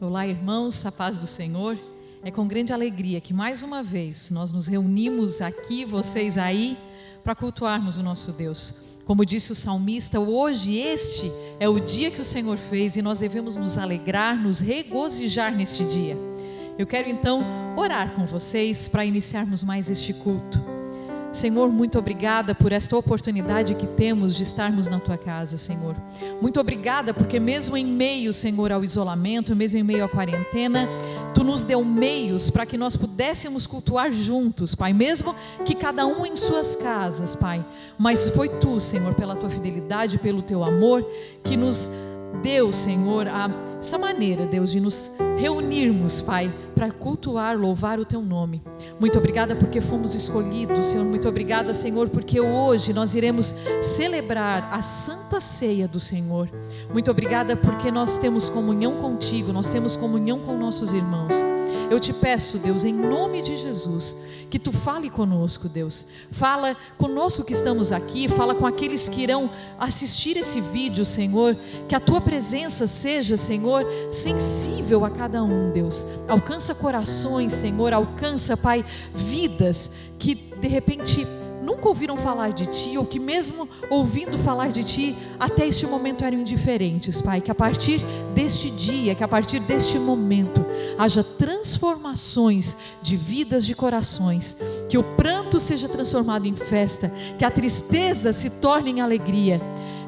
Olá, irmãos, a paz do Senhor. É com grande alegria que mais uma vez nós nos reunimos aqui, vocês aí, para cultuarmos o nosso Deus. Como disse o salmista, hoje este é o dia que o Senhor fez e nós devemos nos alegrar, nos regozijar neste dia. Eu quero então orar com vocês para iniciarmos mais este culto. Senhor, muito obrigada por esta oportunidade que temos de estarmos na Tua casa, Senhor. Muito obrigada porque mesmo em meio, Senhor, ao isolamento, mesmo em meio à quarentena, Tu nos deu meios para que nós pudéssemos cultuar juntos, Pai, mesmo que cada um em suas casas, Pai. Mas foi Tu, Senhor, pela Tua fidelidade, pelo Teu amor, que nos deu, Senhor, essa maneira, Deus, de nos reunirmos, Pai, para cultuar, louvar o Teu nome. Muito obrigada porque fomos escolhidos, Senhor. Muito obrigada, Senhor, porque hoje nós iremos celebrar a Santa Ceia do Senhor. Muito obrigada porque nós temos comunhão contigo, nós temos comunhão com nossos irmãos. Eu te peço, Deus, em nome de Jesus, que Tu fale conosco, Deus. Fala conosco que estamos aqui, fala com aqueles que irão assistir esse vídeo, Senhor. Que a Tua presença seja, Senhor, sensível a cada um, Deus. Alcança corações, Senhor, alcança, Pai, vidas que de repente nunca ouviram falar de Ti, ou que mesmo ouvindo falar de Ti, até este momento eram indiferentes, Pai. Que a partir deste dia, que a partir deste momento, haja transformações de vidas, de corações. Que o pranto seja transformado em festa, que a tristeza se torne em alegria.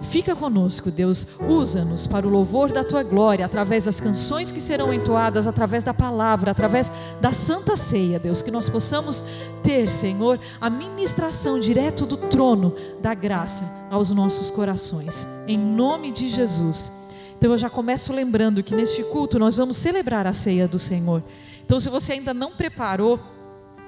Fica conosco, Deus, usa-nos para o louvor da Tua glória, através das canções que serão entoadas, através da palavra, através da Santa Ceia, Deus, que nós possamos ter, Senhor, a ministração direto do trono da graça aos nossos corações, em nome de Jesus. Então eu já começo lembrando que neste culto nós vamos celebrar a ceia do Senhor. Então se você ainda não preparou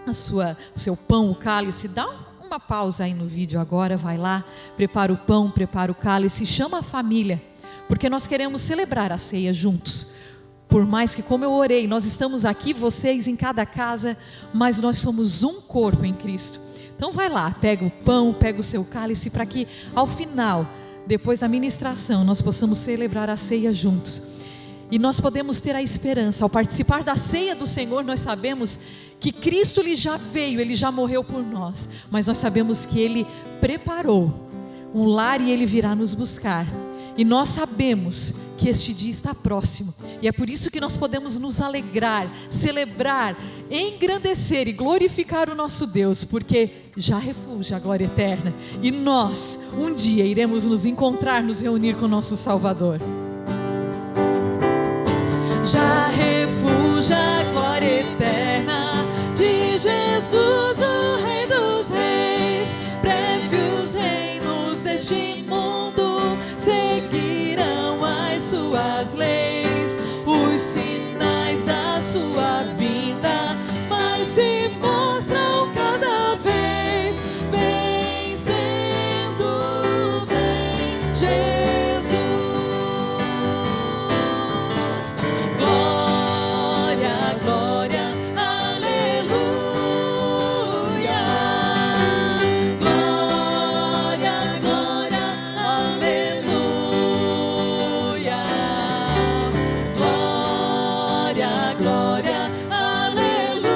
o seu pão, o cálice, dá uma pausa aí no vídeo agora, vai lá, prepara o pão, prepara o cálice, chama a família, porque nós queremos celebrar a ceia juntos. Por mais que, como eu orei, nós estamos aqui, vocês em cada casa, mas nós somos um corpo em Cristo. Então vai lá, pega o pão, pega o seu cálice, para que ao final, depois da ministração, nós possamos celebrar a ceia juntos. E nós podemos ter a esperança, ao participar da ceia do Senhor, nós sabemos que Cristo Ele já veio, Ele já morreu por nós, mas nós sabemos que Ele preparou um lar e Ele virá nos buscar. E nós sabemos que este dia está próximo, e é por isso que nós podemos nos alegrar, celebrar, engrandecer e glorificar o nosso Deus, porque já refulge a glória eterna, e nós um dia iremos nos encontrar, nos reunir com o nosso Salvador. Já refulge a glória eterna de Jesus, o Rei dos Reis. Breve os reinos deste mundo seguirão as suas leis. Os sinais da sua vinda mais se mostram cada vez. Vencendo vem Jesus. Glória, glória, aleluia. Glória, glória, aleluia. Glória, glória, aleluia.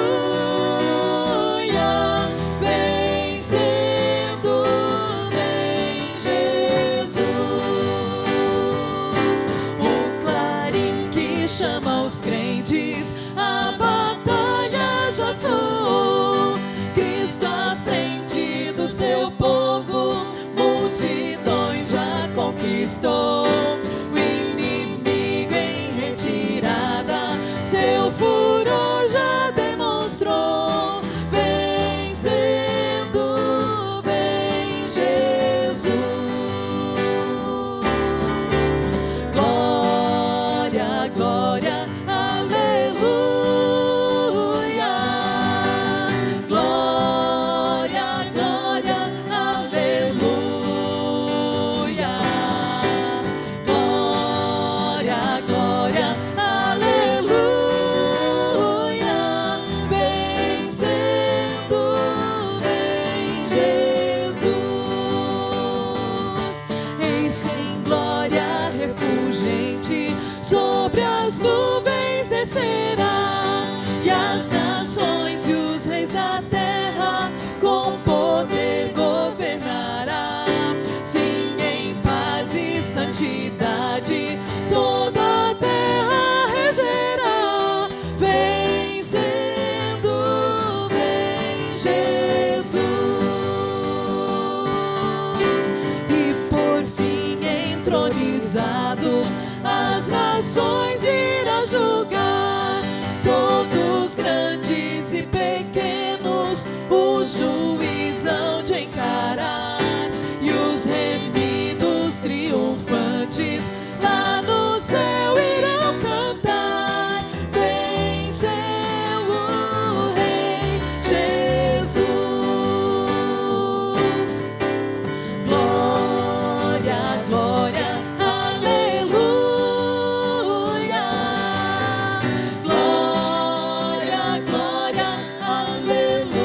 estabelecerá, e as nações e os reis da terra com poder governará. Sim, em paz e santidade toda a terra regerá, vencendo vem Jesus, e por fim entronizado as nações irá julgar, todos grandes e pequenos o juiz hão de encarar, e os remidos triunfantes lá no céu irão cantar, venceu o Rei Jesus. Glória, glória, aleluia. Glória, glória, aleluia.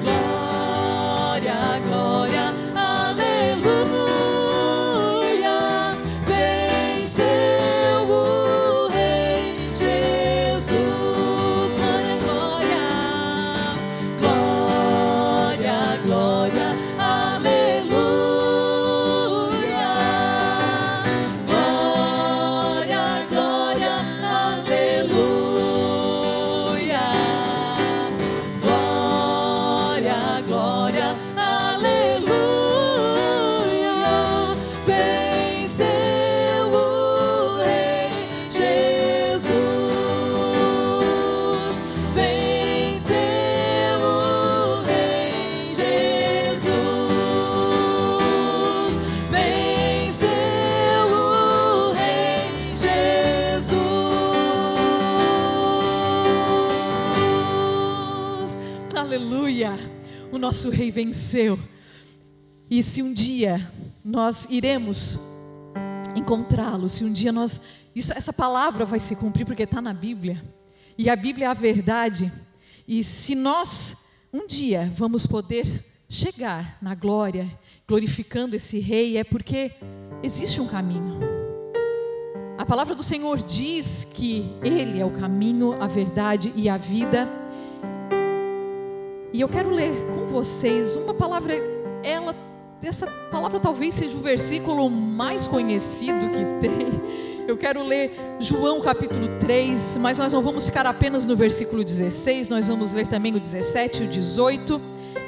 Glória, glória, aleluia. Venceu o Rei Jesus. Glória, glória. Glória, glória, aleluia. Glória, glória, aleluia. Glória, glória, aleluia. Venceu o Rei Jesus. Venceu o Rei Jesus. Venceu o Rei Jesus. Aleluia! O nosso Rei venceu. E se um dia nós iremos encontrá-lo, se um dia essa palavra vai se cumprir, porque está na Bíblia, e a Bíblia é a verdade, e se nós um dia vamos poder chegar na glória, glorificando esse Rei, é porque existe um caminho. A palavra do Senhor diz que Ele é o caminho, a verdade e a vida. E eu quero ler com vocês uma palavra, essa palavra talvez seja o versículo mais conhecido que tem. Eu quero ler João capítulo 3, mas nós não vamos ficar apenas no versículo 16, nós vamos ler também o 17 e o 18,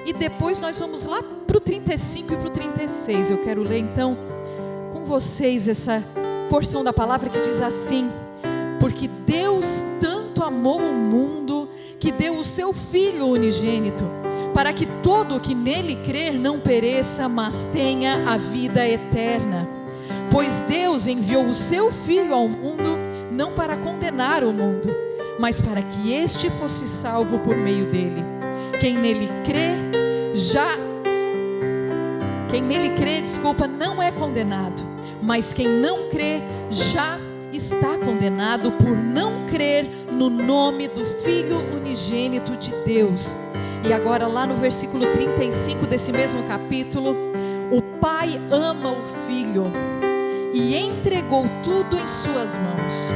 e depois nós vamos lá para o 35 e para o 36. Eu quero ler então com vocês essa porção da palavra que diz assim: porque Deus tanto amou o mundo, que deu o seu Filho unigênito, para que todo o que nele crer não pereça, mas tenha a vida eterna. Pois Deus enviou o seu Filho ao mundo, não para condenar o mundo, mas para que este fosse salvo por meio dele. Quem nele crê, não é condenado, mas quem não crê, já está condenado por não crer no nome do Filho unigênito de Deus. E agora lá no versículo 35 desse mesmo capítulo, o Pai ama o Filho e entregou tudo em suas mãos.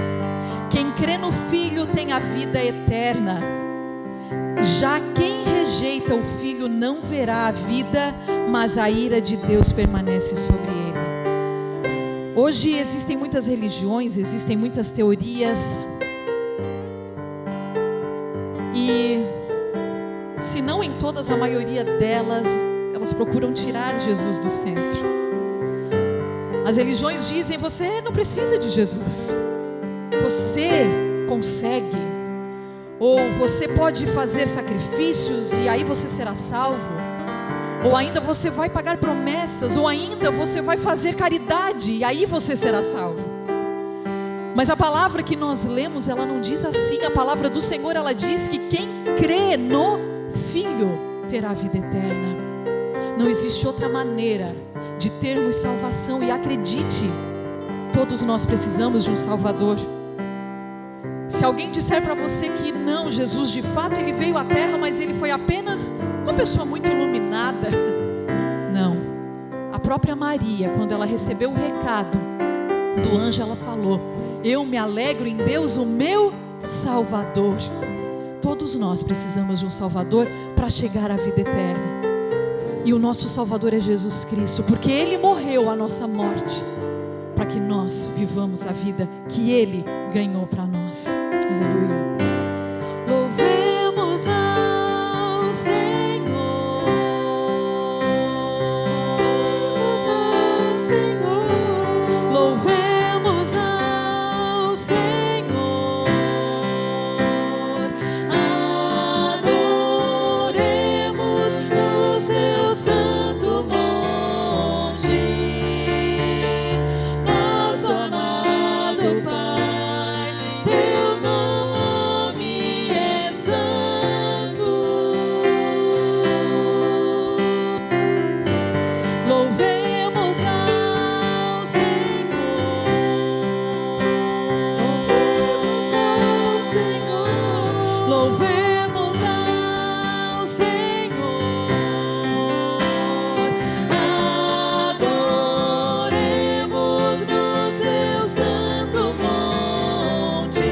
Quem crê no Filho tem a vida eterna. Já quem rejeita o Filho não verá a vida, mas a ira de Deus permanece sobre ele. Hoje existem muitas religiões, existem muitas teorias, e se não em todas, a maioria delas, elas procuram tirar Jesus do centro. As religiões dizem: você não precisa de Jesus, você consegue, ou você pode fazer sacrifícios e aí você será salvo, ou ainda você vai pagar promessas, ou ainda você vai fazer caridade e aí você será salvo. Mas a palavra que nós lemos, ela não diz assim. A palavra do Senhor, ela diz que quem crê no Filho terá vida eterna. Não existe outra maneira de termos salvação. E acredite, todos nós precisamos de um Salvador. Se alguém disser para você que não, Jesus de fato ele veio à terra, mas ele foi apenas uma pessoa muito iluminada, não. A própria Maria, quando ela recebeu o recado do anjo, ela falou: eu me alegro em Deus, o meu Salvador. Todos nós precisamos de um Salvador para chegar à vida eterna. E o nosso Salvador é Jesus Cristo, porque Ele morreu a nossa morte, para que nós vivamos a vida que Ele ganhou para nós. Aleluia. Louvemos ao Senhor. Louvemos ao Senhor. Adoremos no seu santo monte, nosso amado Pai. Seu nome é santo. Louvemos ao Senhor. Louvemos ao Senhor. Louvemos ao Senhor. Adoremos no seu santo monte,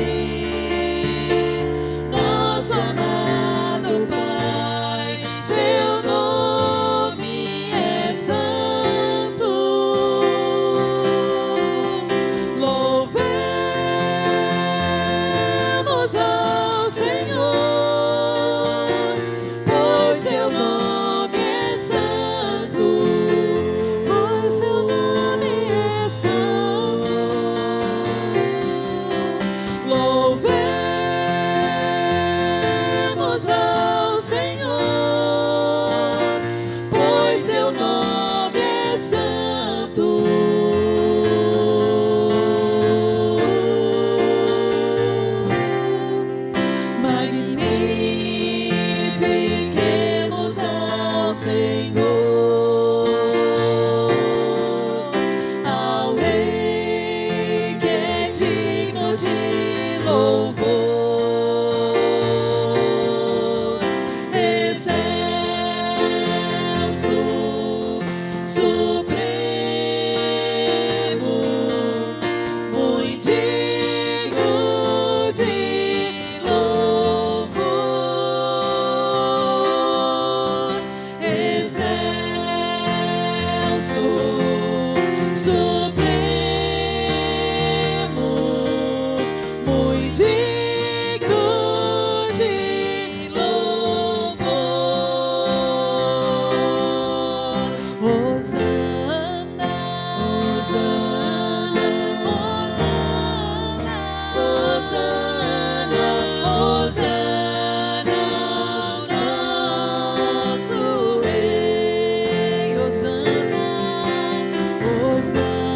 nosso amado Pai. Seu nome é santo. Louvemos ao Senhor, pois seu nome é santo, pois seu nome é santo. Louvemos ao Senhor, pois seu nome é santo. Magnifiquemos ao Senhor, ao Rei que é digno de louvor. Excelso, supremo, muito digno de louvor. Excelso, supremo, muito digno de louvor. Hosana, Hosana, Hosana, Hosana, Hosana ao nosso Rei. Hosana, Hosana,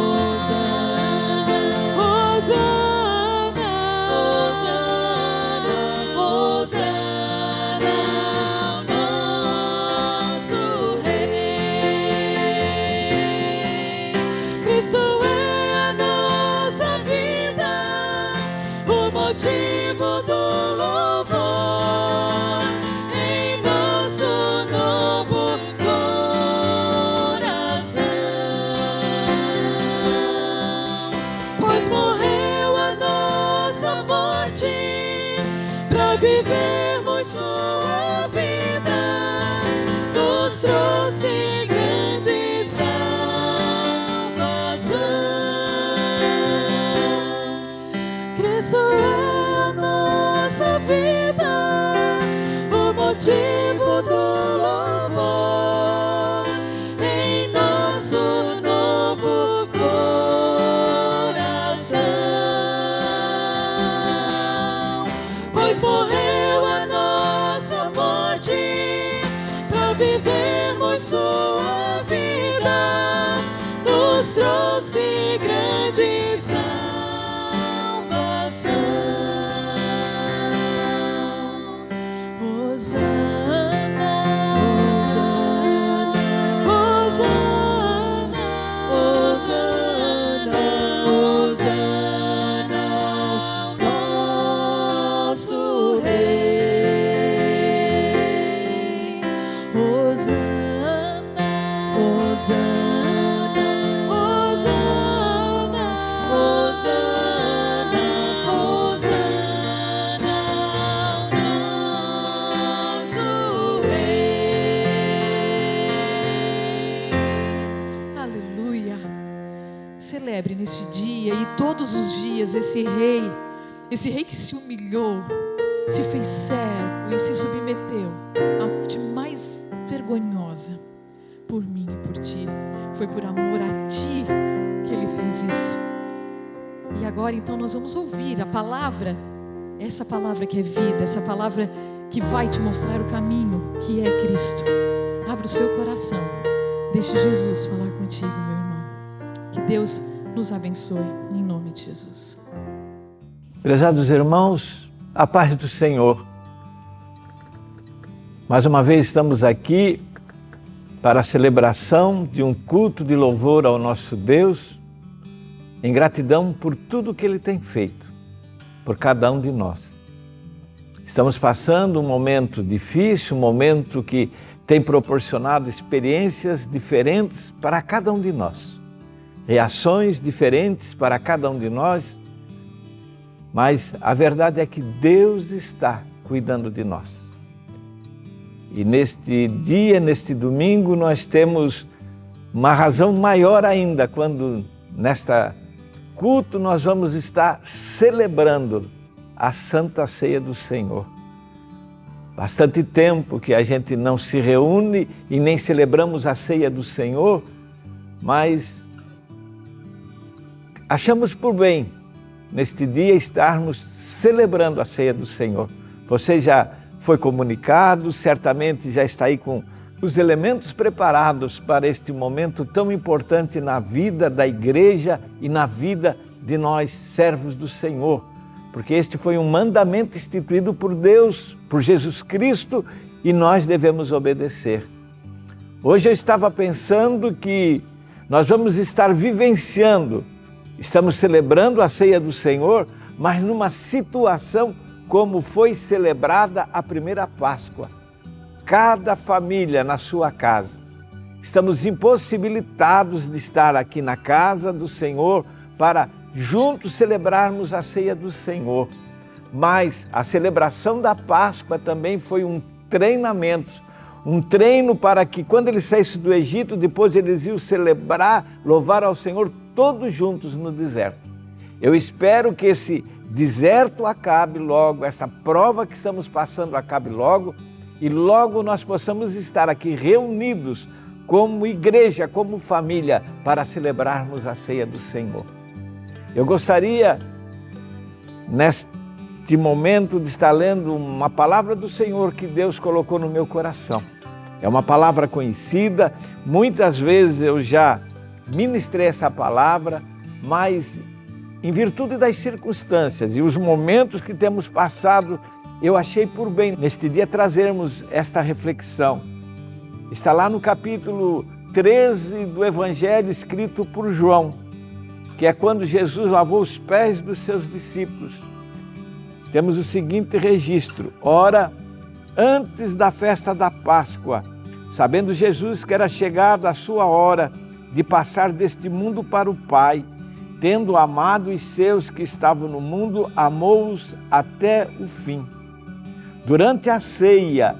Hosana, Hosana, Hosana ao nosso Rei. Cristo é a nossa vida, o motivo do louvor em nosso novo coração. Pois morreu a nossa morte para vivermos sua vida, nos trouxe grande salvação. Cristo é a nossa vida, o motivo do louvor em nosso novo coração. Pois morreu a nossa morte para vivermos sua vida, nos trouxe grande salvação. Hosana, Hosana, Hosana, Hosana ao nosso Rei. todos os dias esse rei que se humilhou, se fez servo e se submeteu à morte mais vergonhosa por mim e por ti. Foi por amor a ti que ele fez isso. E agora então nós vamos ouvir a palavra, essa palavra que é vida, essa palavra que vai te mostrar o caminho, que é Cristo. Abra o seu coração, deixe Jesus falar contigo, meu irmão. Que Deus nos abençoe, em nome de Jesus. Prezados irmãos, a paz do Senhor. Mais uma vez estamos aqui para a celebração de um culto de louvor ao nosso Deus, em gratidão por tudo que Ele tem feito, por cada um de nós. Estamos passando um momento difícil, um momento que tem proporcionado experiências diferentes para cada um de nós, reações diferentes para cada um de nós, mas a verdade é que Deus está cuidando de nós. E neste dia, neste domingo, nós temos uma razão maior ainda, quando nesta culto nós vamos estar celebrando a Santa Ceia do Senhor. Bastante tempo que a gente não se reúne e nem celebramos a Ceia do Senhor, mas achamos por bem, neste dia, estarmos celebrando a Ceia do Senhor. Você já foi comunicado, certamente já está aí com os elementos preparados para este momento tão importante na vida da igreja e na vida de nós, servos do Senhor. Porque este foi um mandamento instituído por Deus, por Jesus Cristo, e nós devemos obedecer. Hoje eu estava pensando que nós vamos estar vivenciando, estamos celebrando a Ceia do Senhor, mas numa situação como foi celebrada a primeira Páscoa. Cada família na sua casa. Estamos impossibilitados de estar aqui na casa do Senhor para juntos celebrarmos a Ceia do Senhor. Mas a celebração da Páscoa também foi um treinamento, um treino para que quando eles saíssem do Egito, depois eles iam celebrar, louvar ao Senhor todos juntos no deserto. Eu espero que esse deserto acabe logo, essa prova que estamos passando acabe logo, e logo nós possamos estar aqui reunidos como igreja, como família, para celebrarmos a Ceia do Senhor. Eu gostaria, neste momento, de estar lendo uma palavra do Senhor que Deus colocou no meu coração. É uma palavra conhecida, muitas vezes eu já ministrei essa palavra, mas em virtude das circunstâncias e os momentos que temos passado, eu achei por bem neste dia trazermos esta reflexão. Está lá no capítulo 13 do Evangelho escrito por João, que é quando Jesus lavou os pés dos seus discípulos. Temos o seguinte registro: ora, antes da festa da Páscoa, sabendo Jesus que era chegada a sua hora de passar deste mundo para o Pai, tendo amado os seus que estavam no mundo, amou-os até o fim. Durante a ceia,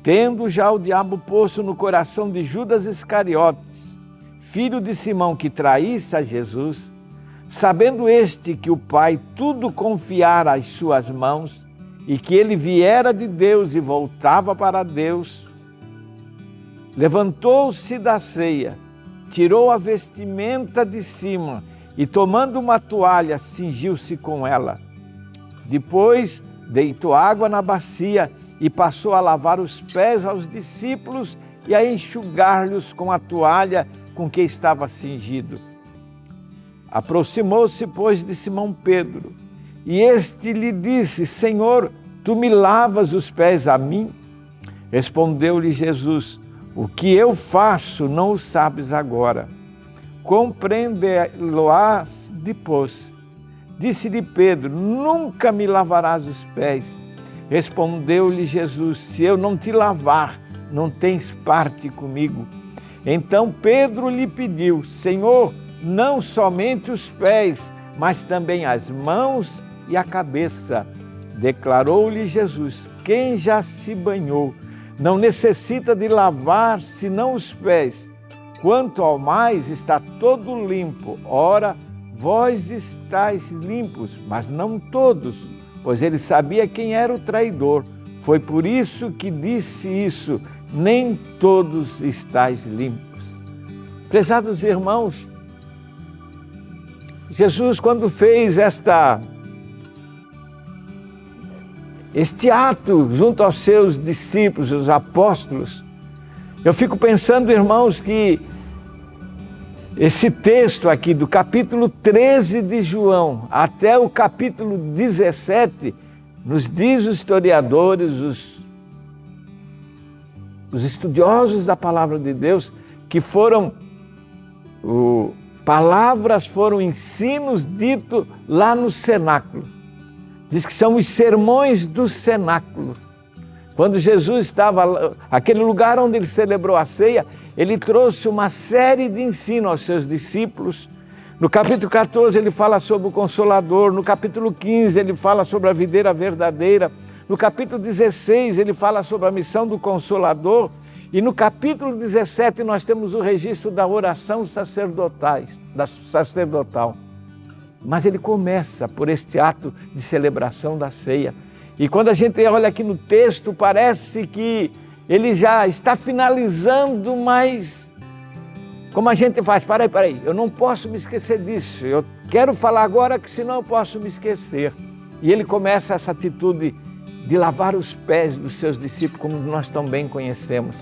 tendo já o diabo posto no coração de Judas Iscariotes, filho de Simão, que traísse a Jesus, sabendo este que o Pai tudo confiara às suas mãos e que ele viera de Deus e voltava para Deus, levantou-se da ceia, tirou a vestimenta de cima e, tomando uma toalha, cingiu-se com ela. Depois, deitou água na bacia e passou a lavar os pés aos discípulos e a enxugar-lhes com a toalha com que estava cingido. Aproximou-se, pois, de Simão Pedro, e este lhe disse: Senhor, tu me lavas os pés a mim? Respondeu-lhe Jesus: o que eu faço não o sabes agora, compreender-lo-ás depois. Disse-lhe Pedro: nunca me lavarás os pés. Respondeu-lhe Jesus: se eu não te lavar, não tens parte comigo. Então Pedro lhe pediu: Senhor, não somente os pés, mas também as mãos e a cabeça. Declarou-lhe Jesus: quem já se banhou não necessita de lavar senão os pés. Quanto ao mais, está todo limpo. Ora, vós estáis limpos, mas não todos, pois ele sabia quem era o traidor. Foi por isso que disse isso, nem todos estáis limpos. Prezados irmãos, Jesus, quando fez este ato junto aos seus discípulos, os apóstolos, eu fico pensando, irmãos, que esse texto aqui do capítulo 13 de João até o capítulo 17, nos diz os historiadores, os estudiosos da palavra de Deus, que palavras foram ensinos ditos lá no cenáculo. Diz que são os sermões do cenáculo. Quando Jesus estava, aquele lugar onde ele celebrou a ceia, ele trouxe uma série de ensino aos seus discípulos. No capítulo 14 ele fala sobre o Consolador, no capítulo 15 ele fala sobre a videira verdadeira, no capítulo 16 ele fala sobre a missão do Consolador, e no capítulo 17 nós temos o registro da oração sacerdotal. Mas ele começa por este ato de celebração da ceia. E quando a gente olha aqui no texto, parece que ele já está finalizando, mas como a gente faz? Peraí, eu não posso me esquecer disso, eu quero falar agora que senão eu posso me esquecer. E ele começa essa atitude de lavar os pés dos seus discípulos, como nós tão bem conhecemos.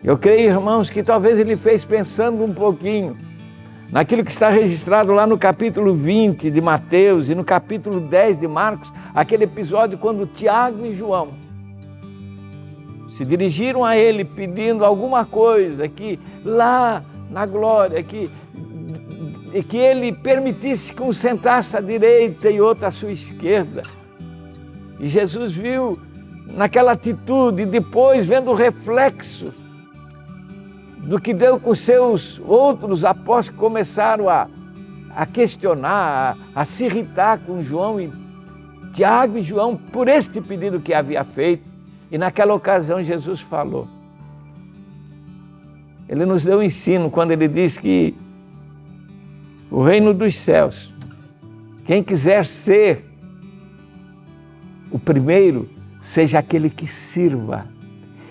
Eu creio, irmãos, que talvez ele fez pensando um pouquinho naquilo que está registrado lá no capítulo 20 de Mateus e no capítulo 10 de Marcos, aquele episódio quando Tiago e João se dirigiram a ele pedindo alguma coisa, que lá na glória, que ele permitisse que um sentasse à direita e outro à sua esquerda. E Jesus viu naquela atitude, depois vendo o reflexo do que deu com seus outros apóstolos que começaram a questionar, a se irritar com João e Tiago e João por este pedido que havia feito. E naquela ocasião Jesus falou. Ele nos deu um ensino quando ele diz que o reino dos céus, quem quiser ser o primeiro, seja aquele que sirva.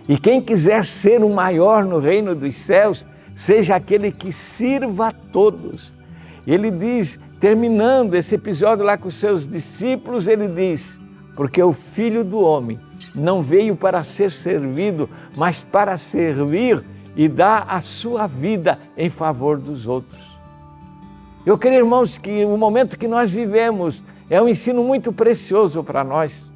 E quem quiser ser o maior no reino dos céus, seja aquele que sirva a todos. Ele diz, terminando esse episódio lá com os seus discípulos, ele diz, porque o Filho do Homem não veio para ser servido, mas para servir e dar a sua vida em favor dos outros. Eu creio, irmãos, que o momento que nós vivemos é um ensino muito precioso para nós,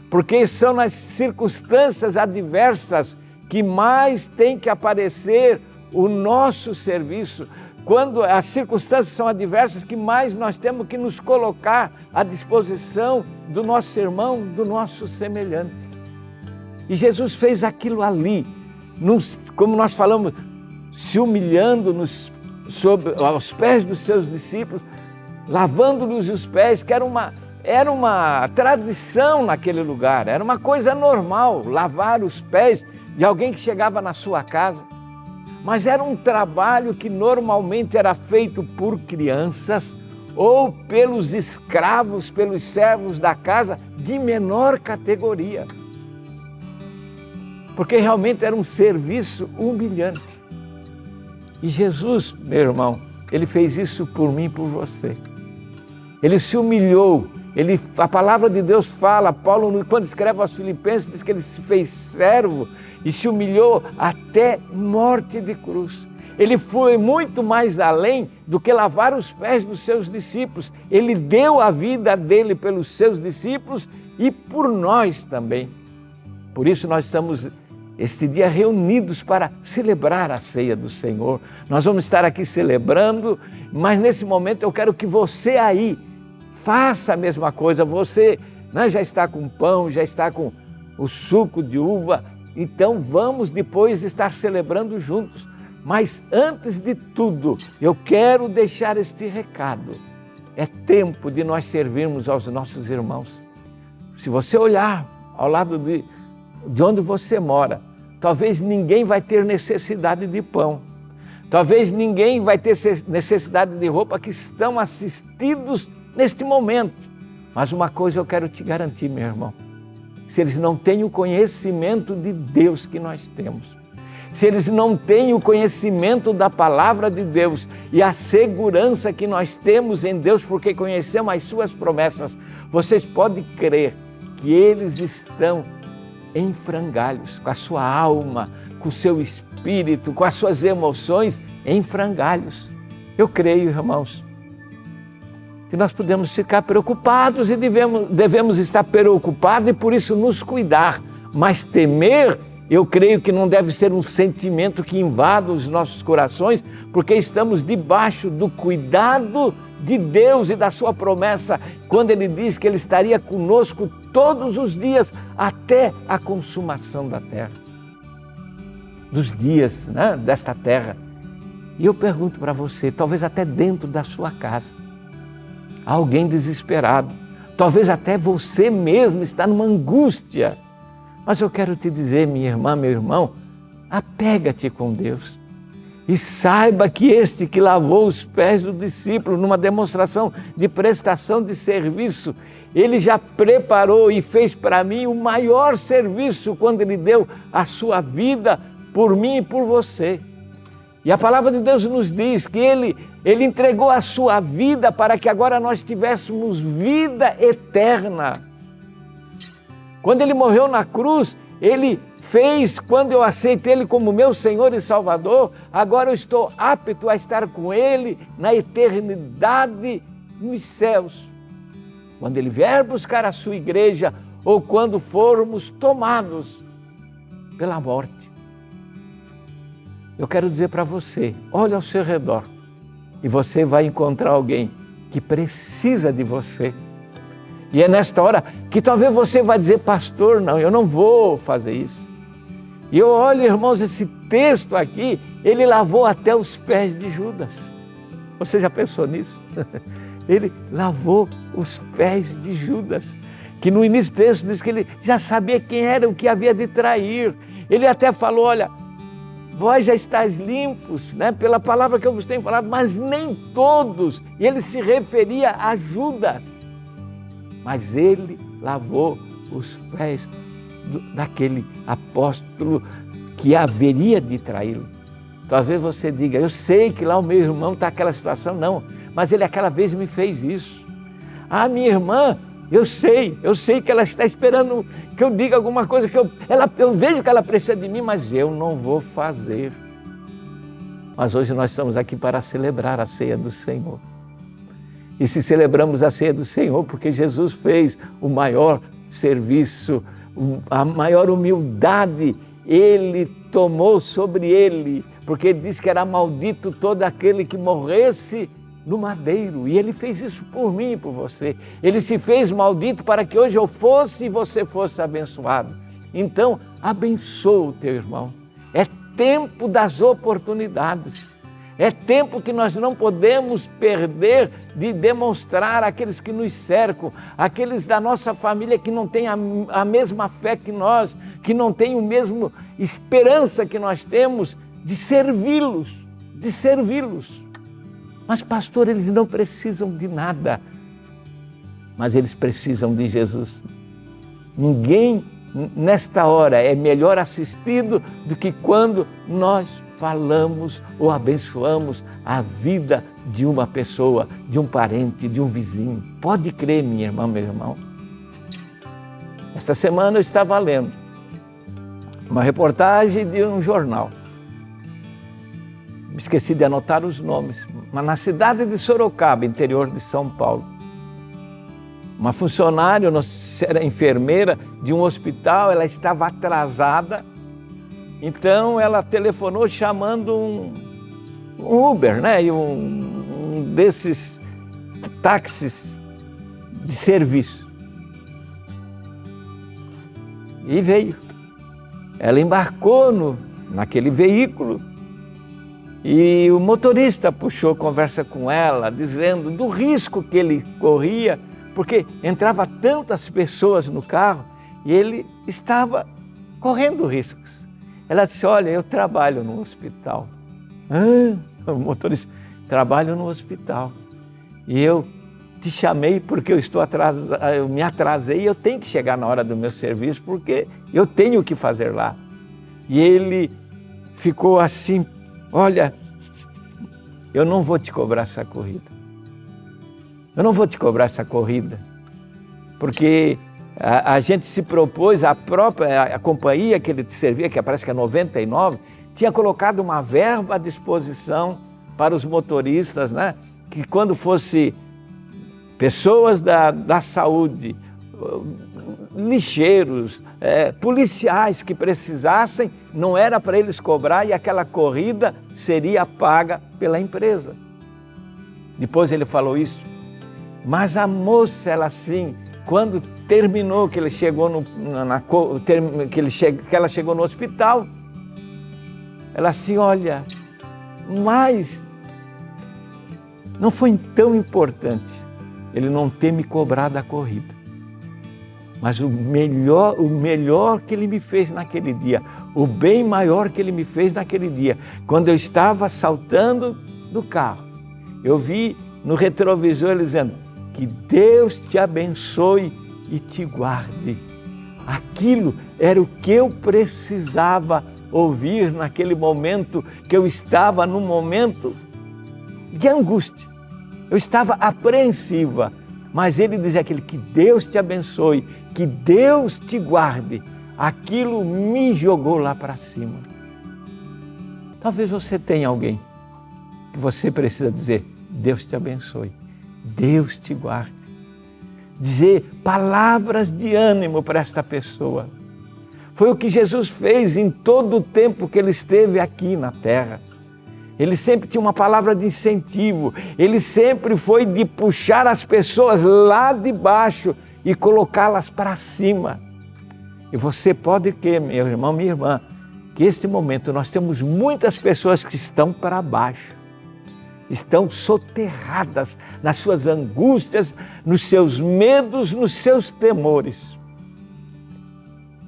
porque são nas circunstâncias adversas que mais tem que aparecer o nosso serviço. Quando as circunstâncias são adversas, que mais nós temos que nos colocar à disposição do nosso irmão, do nosso semelhante. E Jesus fez aquilo ali, como nós falamos, se humilhando aos pés dos seus discípulos, lavando-lhes os pés, que era uma tradição naquele lugar, era uma coisa normal, lavar os pés de alguém que chegava na sua casa. Mas era um trabalho que normalmente era feito por crianças ou pelos escravos, pelos servos da casa de menor categoria. Porque realmente era um serviço humilhante. E Jesus, meu irmão, ele fez isso por mim e por você. Ele se humilhou. A palavra de Deus fala, Paulo, quando escreve aos Filipenses, diz que ele se fez servo e se humilhou até morte de cruz. Ele foi muito mais além do que lavar os pés dos seus discípulos. Ele deu a vida dele pelos seus discípulos e por nós também. Por isso nós estamos este dia reunidos para celebrar a ceia do Senhor. Nós vamos estar aqui celebrando, mas nesse momento eu quero que você aí faça a mesma coisa. Você já está com pão, já está com o suco de uva, então vamos depois estar celebrando juntos. Mas antes de tudo, eu quero deixar este recado. É tempo de nós servirmos aos nossos irmãos. Se você olhar ao lado de onde você mora, talvez ninguém vai ter necessidade de pão. Talvez ninguém vai ter necessidade de roupa que estão assistidos neste momento. Mas uma coisa eu quero te garantir, meu irmão. Se eles não têm o conhecimento de Deus que nós temos, se eles não têm o conhecimento da palavra de Deus e a segurança que nós temos em Deus, porque conhecemos as suas promessas, vocês podem crer que eles estão em frangalhos, com a sua alma, com o seu espírito, com as suas emoções em frangalhos. Eu creio, irmãos, que nós podemos ficar preocupados e devemos estar preocupados e por isso nos cuidar, mas temer, eu creio que não deve ser um sentimento que invada os nossos corações, porque estamos debaixo do cuidado de Deus e da sua promessa, quando Ele diz que Ele estaria conosco todos os dias até a consumação da terra, dos dias, né, desta terra. E eu pergunto para você, talvez até dentro da sua casa, alguém desesperado, talvez até você mesmo está numa angústia, mas eu quero te dizer, minha irmã, meu irmão, apega-te com Deus e saiba que este que lavou os pés do discípulo numa demonstração de prestação de serviço, Ele já preparou e fez para mim o maior serviço quando Ele deu a sua vida por mim e por você. E a palavra de Deus nos diz que Ele entregou a sua vida para que agora nós tivéssemos vida eterna. Quando Ele morreu na cruz, Ele fez, quando eu aceitei Ele como meu Senhor e Salvador, agora eu estou apto a estar com Ele na eternidade nos céus. Quando Ele vier buscar a sua igreja ou quando formos tomados pela morte. Eu quero dizer para você, olhe ao seu redor e você vai encontrar alguém que precisa de você. E é nesta hora que talvez você vai dizer, pastor, não, eu não vou fazer isso. E eu olho, irmãos, esse texto aqui, ele lavou até os pés de Judas. Você já pensou nisso? Ele lavou os pés de Judas, que no início do texto diz que ele já sabia quem era o que havia de trair. Ele até falou, olha, vós já estáis limpos, né, pela palavra que eu vos tenho falado, mas nem todos. E ele se referia a Judas. Mas ele lavou os pés daquele apóstolo que haveria de traí-lo. Talvez você diga, eu sei que lá o meu irmão está naquela situação, não, mas ele aquela vez me fez isso. Ah, minha irmã, eu sei que ela está esperando que eu diga alguma coisa, que eu vejo que ela precisa de mim, mas eu não vou fazer. Mas hoje nós estamos aqui para celebrar a ceia do Senhor. E se celebramos a ceia do Senhor, porque Jesus fez o maior serviço, a maior humildade, Ele tomou sobre Ele, porque Ele disse que era maldito todo aquele que morresse no madeiro, e Ele fez isso por mim e por você. Ele se fez maldito para que hoje eu fosse e você fosse abençoado. Então, abençoa o teu irmão. É tempo das oportunidades. É tempo que nós não podemos perder de demonstrar àqueles que nos cercam, aqueles da nossa família que não têm a mesma fé que nós, que não têm a mesma esperança que nós temos, de servi-los, Mas, pastor, eles não precisam de nada, mas eles precisam de Jesus. Ninguém, nesta hora, é melhor assistido do que quando nós falamos ou abençoamos a vida de uma pessoa, de um parente, de um vizinho. Pode crer, minha irmã, meu irmão. Esta semana eu estava lendo uma reportagem de um jornal. Me esqueci de anotar os nomes, mas na cidade de Sorocaba, interior de São Paulo, uma funcionária, não sei se era enfermeira de um hospital, ela estava atrasada. Então ela telefonou chamando um Uber, né? E um desses táxis de serviço. E veio. Ela embarcou naquele veículo e o motorista puxou conversa com ela, dizendo do risco que ele corria, porque entrava tantas pessoas no carro e ele estava correndo riscos. Ela disse, olha, eu trabalho no hospital, O motorista, trabalho no hospital. E eu te chamei porque eu estou atrasado, eu me atrasei e eu tenho que chegar na hora do meu serviço porque eu tenho o que fazer lá. E ele ficou assim, olha, eu não vou te cobrar essa corrida. Eu não vou te cobrar essa corrida, porque a gente se propôs, a companhia que ele te servia, que parece que é 99, tinha colocado uma verba à disposição para os motoristas, né? Que quando fosse pessoas da saúde, lixeiros, policiais que precisassem, não era para eles cobrar e aquela corrida seria paga pela empresa. Depois ele falou isso. Mas a moça, ela assim, quando terminou, que ele chegou que ela chegou no hospital, ela assim, olha, mas não foi tão importante ele não ter me cobrado a corrida. Mas o melhor que ele me fez naquele dia, o bem maior que ele me fez naquele dia, quando eu estava saltando do carro, eu vi no retrovisor ele dizendo, que Deus te abençoe e te guarde. Aquilo era o que eu precisava ouvir naquele momento que eu estava num momento de angústia. Eu estava apreensiva, mas ele dizia aquele que Deus te abençoe, que Deus te guarde. Aquilo me jogou lá para cima. Talvez você tenha alguém que você precisa dizer, Deus te abençoe. Deus te guarde. Dizer palavras de ânimo para esta pessoa. Foi o que Jesus fez em todo o tempo que ele esteve aqui na terra. Ele sempre tinha uma palavra de incentivo. Ele sempre foi de puxar as pessoas lá de baixo e colocá-las para cima. E você pode que, meu irmão, minha irmã, que neste momento nós temos muitas pessoas que estão para baixo. Estão soterradas nas suas angústias, nos seus medos, nos seus temores.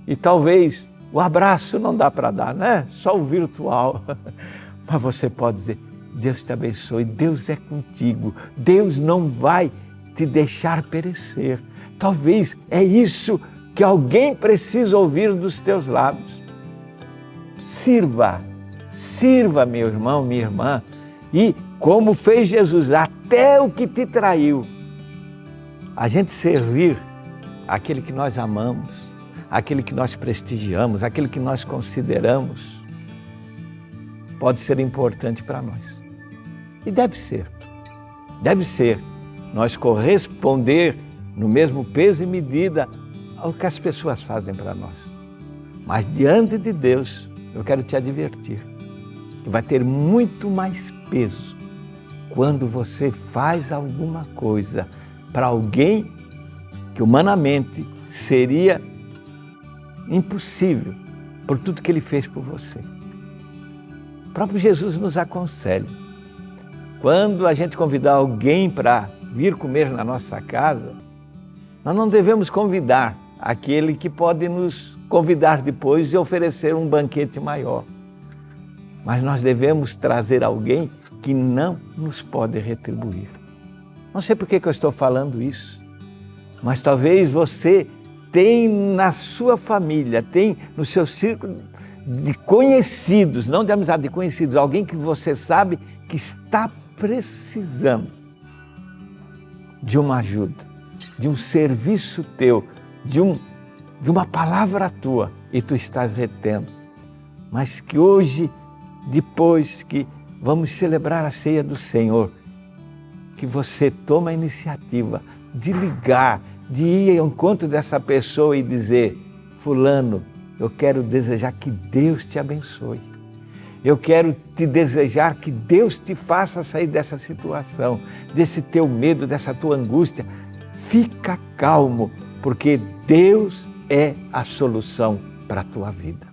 E talvez o abraço não dá para dar, né? Só o virtual. Mas você pode dizer, Deus te abençoe, Deus é contigo, Deus não vai te deixar perecer. Talvez é isso que alguém precisa ouvir dos teus lábios. Sirva, meu irmão, minha irmã, e como fez Jesus, até o que te traiu, a gente servir aquele que nós amamos, aquele que nós prestigiamos, aquele que nós consideramos, pode ser importante para nós. E deve ser nós corresponder no mesmo peso e medida ao que as pessoas fazem para nós. Mas diante de Deus, eu quero te advertir, que vai ter muito mais peso quando você faz alguma coisa para alguém que humanamente seria impossível por tudo que ele fez por você. O próprio Jesus nos aconselha. Quando a gente convidar alguém para vir comer na nossa casa, nós não devemos convidar aquele que pode nos convidar depois e oferecer um banquete maior. Mas nós devemos trazer alguém que não nos pode retribuir. Não sei por que eu estou falando isso, mas talvez você tem na sua família, tem no seu círculo de conhecidos, não de amizade, de conhecidos, alguém que você sabe que está precisando de uma ajuda, de um serviço teu, de uma palavra tua, e tu estás retendo. Mas que hoje, depois que vamos celebrar a ceia do Senhor, que você toma a iniciativa de ligar, de ir ao encontro dessa pessoa e dizer, fulano, eu quero desejar que Deus te abençoe. Eu quero te desejar que Deus te faça sair dessa situação, desse teu medo, dessa tua angústia. Fica calmo, porque Deus é a solução para a tua vida.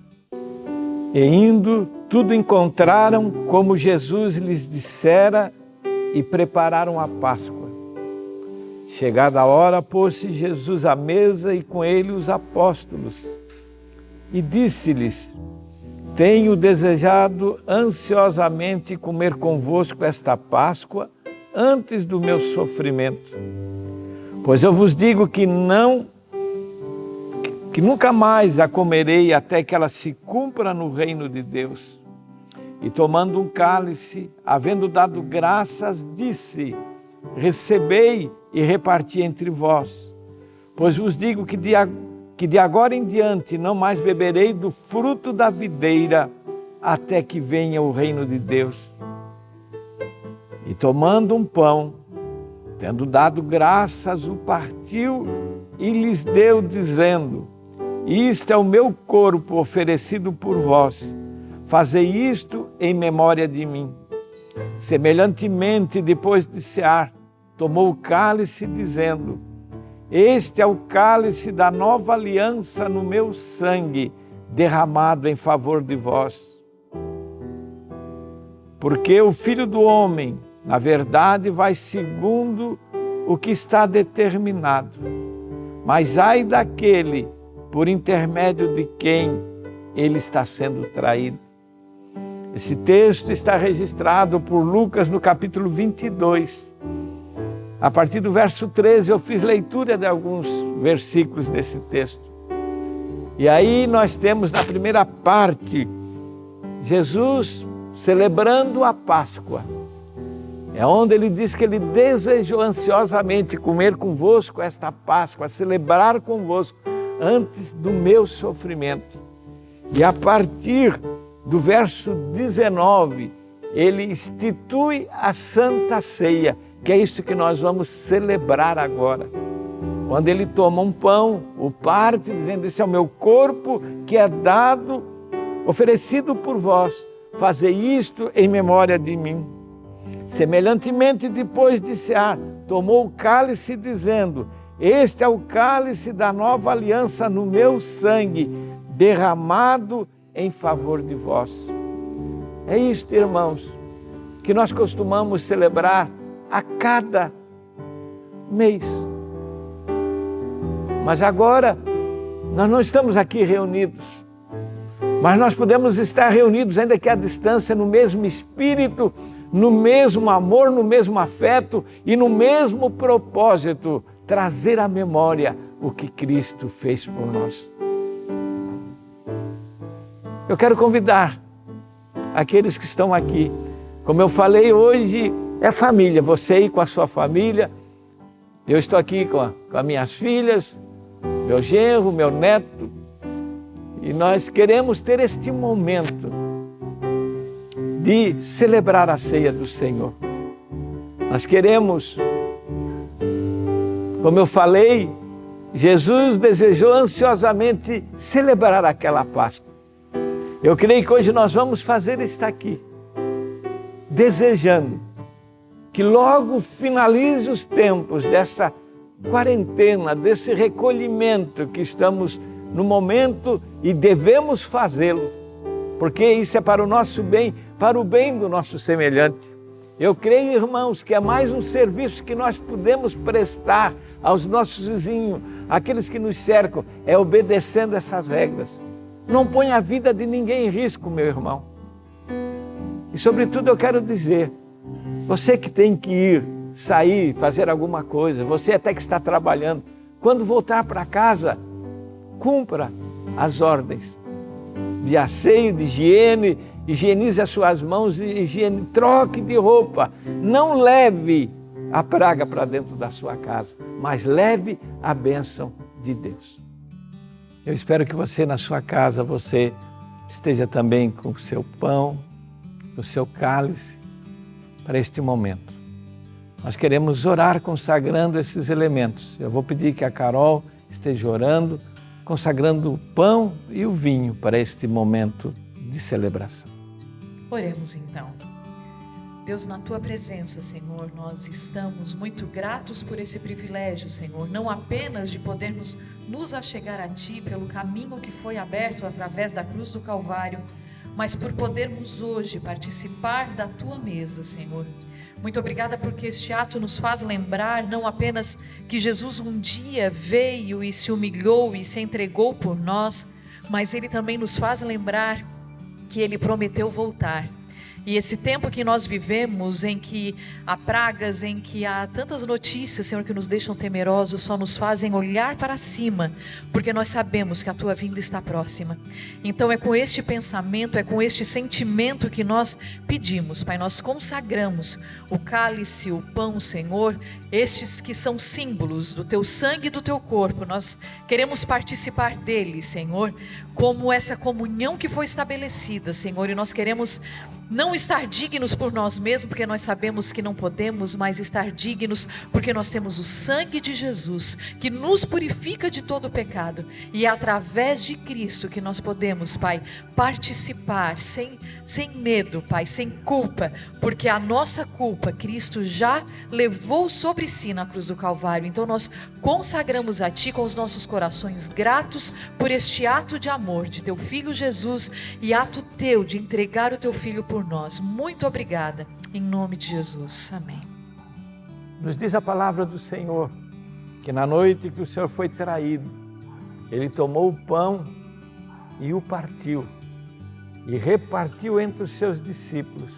E indo, tudo encontraram como Jesus lhes dissera e prepararam a Páscoa. Chegada a hora, pôs-se Jesus à mesa e com ele os apóstolos. E disse-lhes, tenho desejado ansiosamente comer convosco esta Páscoa antes do meu sofrimento. Pois eu vos digo que nunca mais a comerei até que ela se cumpra no reino de Deus. E tomando um cálice, havendo dado graças, disse: recebei e reparti entre vós. Pois vos digo que de agora em diante não mais beberei do fruto da videira, até que venha o reino de Deus. E tomando um pão, tendo dado graças, o partiu e lhes deu, dizendo: isto é o meu corpo oferecido por vós. Fazei isto em memória de mim. Semelhantemente, depois de cear, tomou o cálice, dizendo: este é o cálice da nova aliança no meu sangue, derramado em favor de vós. Porque o Filho do Homem, na verdade, vai segundo o que está determinado. Mas ai daquele por intermédio de quem ele está sendo traído. Esse texto está registrado por Lucas no capítulo 22. A partir do verso 13 eu fiz leitura de alguns versículos desse texto. E aí nós temos na primeira parte Jesus celebrando a Páscoa. É onde ele diz que ele desejou ansiosamente comer convosco esta Páscoa, celebrar convosco antes do meu sofrimento. E a partir do verso 19, ele institui a Santa Ceia, que é isso que nós vamos celebrar agora. Quando ele toma um pão, o parte, dizendo: esse é o meu corpo que é dado, oferecido por vós. Fazei isto em memória de mim. Semelhantemente, depois de cear, tomou o cálice, dizendo: este é o cálice da nova aliança no meu sangue, derramado em favor de vós. É isto, irmãos, que nós costumamos celebrar a cada mês. Mas agora, nós não estamos aqui reunidos, mas nós podemos estar reunidos, ainda que à distância, no mesmo espírito, no mesmo amor, no mesmo afeto e no mesmo propósito, trazer à memória o que Cristo fez por nós. Eu quero convidar aqueles que estão aqui. Como eu falei, hoje é família, você aí com a sua família. Eu estou aqui com as minhas filhas, meu genro, meu neto. E nós queremos ter este momento de celebrar a ceia do Senhor. Nós queremos, como eu falei, Jesus desejou ansiosamente celebrar aquela Páscoa. Eu creio que hoje nós vamos fazer isso aqui, desejando que logo finalize os tempos dessa quarentena, desse recolhimento que estamos no momento e devemos fazê-lo, porque isso é para o nosso bem, para o bem do nosso semelhante. Eu creio, irmãos, que é mais um serviço que nós podemos prestar aos nossos vizinhos, aqueles que nos cercam, é obedecendo essas regras. Não põe a vida de ninguém em risco, meu irmão. E sobretudo eu quero dizer, você que tem que ir, sair, fazer alguma coisa, você até que está trabalhando, quando voltar para casa, cumpra as ordens de asseio, de higiene, higienize as suas mãos, troque de roupa. Não leve a praga para dentro da sua casa, mas leve a bênção de Deus. Eu espero que você na sua casa, você esteja também com o seu pão, o seu cálice para este momento. Nós queremos orar consagrando esses elementos. Eu vou pedir que a Carol esteja orando, consagrando o pão e o vinho para este momento de celebração. Oremos então. Deus, na Tua presença, Senhor, nós estamos muito gratos por esse privilégio, Senhor, não apenas de podermos nos achegar a Ti pelo caminho que foi aberto através da cruz do Calvário, mas por podermos hoje participar da Tua mesa, Senhor. Muito obrigada porque este ato nos faz lembrar não apenas que Jesus um dia veio e se humilhou e se entregou por nós, mas Ele também nos faz lembrar que Ele prometeu voltar. E esse tempo que nós vivemos, em que há pragas, em que há tantas notícias, Senhor, que nos deixam temerosos, só nos fazem olhar para cima, porque nós sabemos que a Tua vinda está próxima. Então é com este pensamento, é com este sentimento que nós pedimos, Pai, nós consagramos o cálice, o pão, Senhor, estes que são símbolos do Teu sangue e do Teu corpo. Nós queremos participar deles, Senhor, como essa comunhão que foi estabelecida, Senhor, e nós queremos não estar dignos por nós mesmos, porque nós sabemos que não podemos, mas estar dignos porque nós temos o sangue de Jesus, que nos purifica de todo o pecado, e é através de Cristo que nós podemos, Pai, participar sem medo, Pai, sem culpa, porque a nossa culpa Cristo já levou sobre si na cruz do Calvário. Então nós consagramos a Ti com os nossos corações gratos por este ato de amor de Teu Filho Jesus, e ato Teu de entregar o Teu Filho por nós. Muito obrigada, em nome de Jesus, amém. Nos diz a palavra do Senhor, que na noite que o Senhor foi traído, Ele tomou o pão e o partiu, e repartiu entre os seus discípulos.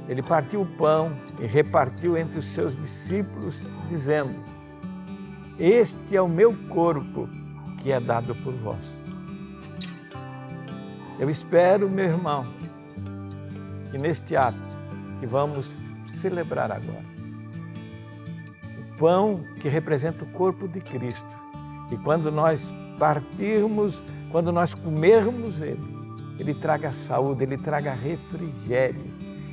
Ele partiu o pão e repartiu entre os seus discípulos, dizendo: este é o meu corpo, que é dado por vós. Eu espero, meu irmão, que neste ato que vamos celebrar agora, o pão que representa o corpo de Cristo, e quando nós partirmos, quando nós comermos Ele traga saúde, Ele traga refrigério,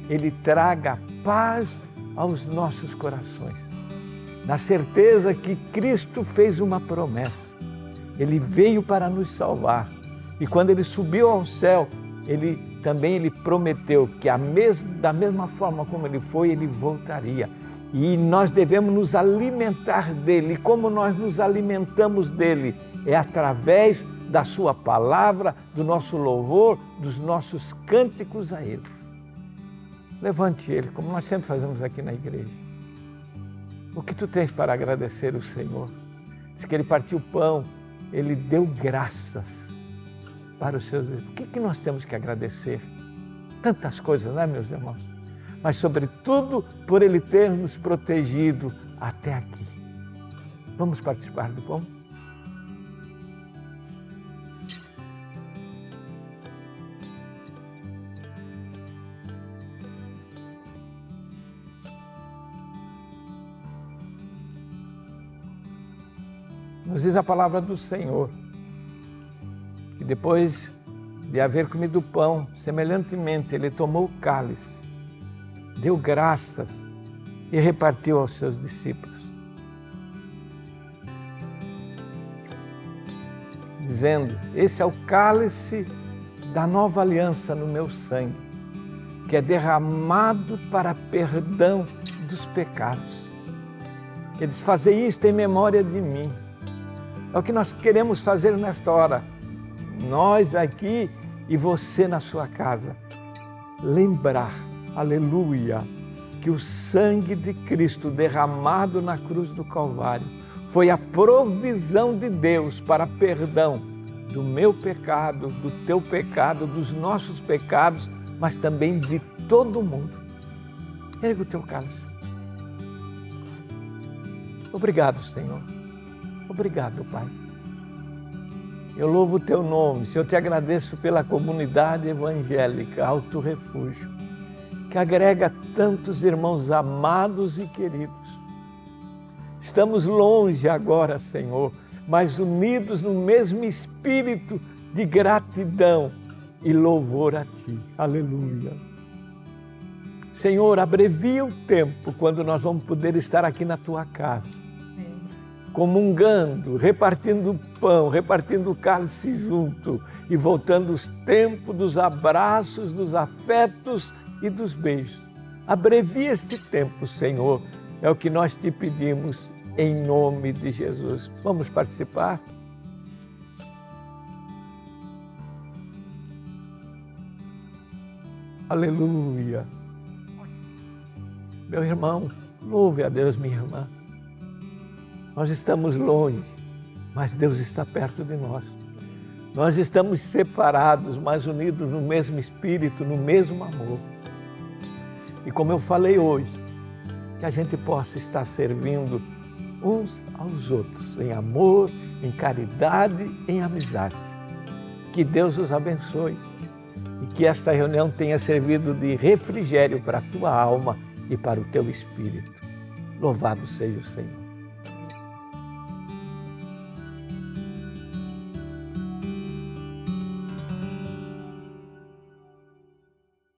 Ele traga paz aos nossos corações, na certeza que Cristo fez uma promessa. Ele veio para nos salvar, e quando Ele subiu ao céu, Ele prometeu que da mesma forma como Ele foi, Ele voltaria. E nós devemos nos alimentar dEle. E como nós nos alimentamos dEle? É através da Sua palavra, do nosso louvor, dos nossos cânticos a Ele. Levante Ele, como nós sempre fazemos aqui na igreja. O que tu tens para agradecer o Senhor? Diz que Ele partiu o pão, Ele deu graças para os seus... O que nós temos que agradecer? Tantas coisas, não é, meus irmãos? Mas, sobretudo, por Ele ter nos protegido até aqui. Vamos participar do pão? Nos diz a palavra do Senhor, que depois de haver comido o pão, semelhantemente, Ele tomou o cálice, deu graças e repartiu aos seus discípulos, dizendo: esse é o cálice da nova aliança no meu sangue, que é derramado para perdão dos pecados. Eles fazem isto em memória de mim. É o que nós queremos fazer nesta hora. Nós aqui e você na sua casa. Lembrar, aleluia, que o sangue de Cristo derramado na cruz do Calvário foi a provisão de Deus para perdão do meu pecado, do teu pecado, dos nossos pecados, mas também de todo mundo. Erga o teu cálice. Obrigado, Senhor. Obrigado, Pai. Eu louvo o Teu nome, Senhor, eu te agradeço pela comunidade evangélica Alto Refúgio, que agrega tantos irmãos amados e queridos. Estamos longe agora, Senhor, mas unidos no mesmo espírito de gratidão e louvor a Ti. Aleluia. Senhor, abrevia o tempo quando nós vamos poder estar aqui na Tua casa, comungando, repartindo pão, repartindo o cálice junto e voltando os tempos dos abraços, dos afetos e dos beijos. Abrevia este tempo, Senhor, é o que nós te pedimos em nome de Jesus. Vamos participar? Aleluia. Meu irmão, louve a Deus, minha irmã. Nós estamos longe, mas Deus está perto de nós. Nós estamos separados, mas unidos no mesmo Espírito, no mesmo amor. E como eu falei hoje, que a gente possa estar servindo uns aos outros, em amor, em caridade, em amizade. Que Deus os abençoe e que esta reunião tenha servido de refrigério para a tua alma e para o teu espírito. Louvado seja o Senhor.